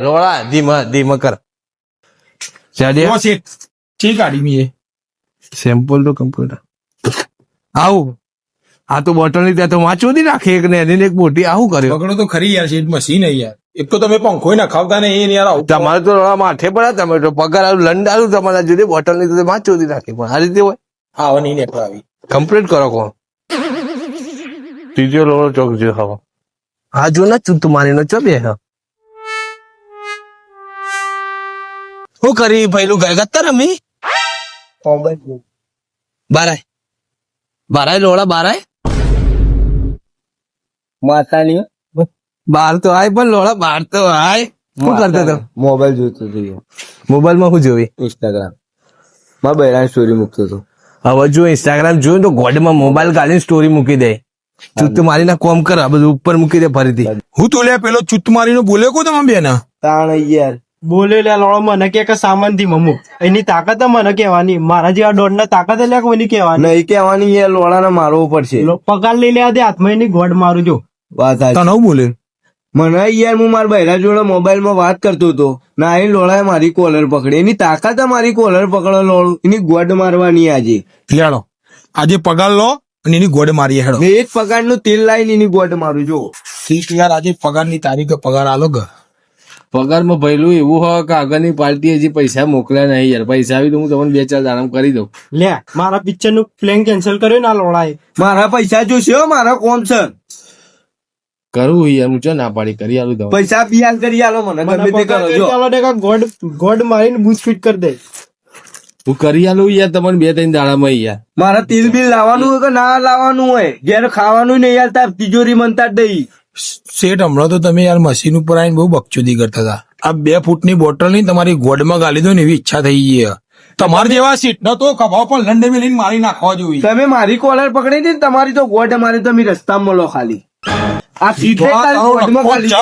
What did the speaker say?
રોળા ધીમા કર ઠીક ગાડી મી સેમ્પલ તો કમ્પ્યુટર આવું આ તો બોટલ ની ત્યાં તો વાંચો દી રાખે એક ને એની એક મોટી આવું કર્યો પકડો તો ખરી યાર શેઠ મશીન યાર એક તો તમે પંખો ના ખાવતા ને એ યાર તમારે તો રોળા માથે પડ્યા તમે તો પગાર આવું લંડ આવું તમારા જોડે બોટલ ની તો વાંચો દી રાખે પણ આ રીતે હોય હા હવે નહીં નેકળો આવી કમ્પ્લીટ કરો કોણ ત્રીજો રોળો ચોક જો હવે હા જો ના ચૂત મારી નો ચો બે શું કરી ભાઈલું ગયા ગત્તા રમી બારાય લોડા બારાય માતાની બાર તો આય પણ લોડા બાર તો આય શું કરતો હતો મોબાઈલ જોતો હતો મોબાઈલ માં શું જોવી ઇન્સ્ટાગ્રામ માં બહેરાની સ્ટોરી મૂકતો હતો હવે જો ઇન્સ્ટાગ્રામ જોયું તો ગોડમાં મોબાઈલ કાઢીને સ્ટોરી મૂકી દે ચૂત મારીને કોમ કર આ બધું ઉપર મૂકી દે ફરીથી હું તો લે પેલો ચુત મારીનો બોલ્યો કો તમે બેન તાણ યાર બોલે લે લોડો મને કે સામાન થી મમુ એની તાકાત મને કહેવાની મારા જેવા દોડ ના તાકાત લે કોઈની કહેવાની નહીં કહેવાની યાર લોડાને મારવો પડશે પગાર લઈ લેવા દે હાથમાં એની ગોડ મારું જો વાત તને બોલે મને યાર હું મારા બહેરા જોડે મોબાઈલ માં વાત કરતો હતો ના એ લોડાએ મારી કોલર પકડી એની તાકાત મારી કોલર પકડો લોડું એની ગોડ મારવાની આજે લેડો આજે પગાર લો અને એની ગોડ મારી હેડો મેં એક પગાર નું તેલ લાવીને એની ગોડ મારું જો ઠીક યાર આજે પગાર ની તારીખ પગાર આલો ગ પગારમાં ભયલું એવું હોય કે આગળની પાર્ટી હજી પૈસા મોકલ્યા નહીં યાર પૈસા આવી તો હું તમને 2-4 દાડા કરી દઉં લે મારા પિક્ચર નું પ્લેન કેન્સલ કર્યું ના લોડાએ મારા પૈસા જોશે હો મારા કોમ છે કરું યાર હું ચો ના પાડી કરી આલું દઉં પૈસા બિયાલ કરી આલો મને ગમે તે કરો જો ગોડ મારીને બૂથ ફિટ કરી દે હું કરી આલું યાર તમને 2-3 દાડામાં યાર મારા તેલ બિલ લાવવાનું હોય કે ના લાવવાનું હોય ઘેર ખાવાનું નહીં યાર તાર તિજોરી મનતા જ દઈ શેઠ હમણાં તો તમે યાર મશીન ઉપર આવીને બહુ બકચોદી કરતા હતા આ 2 ફૂટની બોટલ ની તમારી ગોડમાં ગાલી દો ને એવી ઈચ્છા થઈ ગઈ તમારા જેવા સીટ ન તો ખભા પર લંડે મેલીને મારી નાખવા જોઈએ તમે મારી કોલર પકડી હતી તમારી તો ગોડ મારી તમે રસ્તામાં મળો ખાલી આ સીટ ગોડમાં ખાલી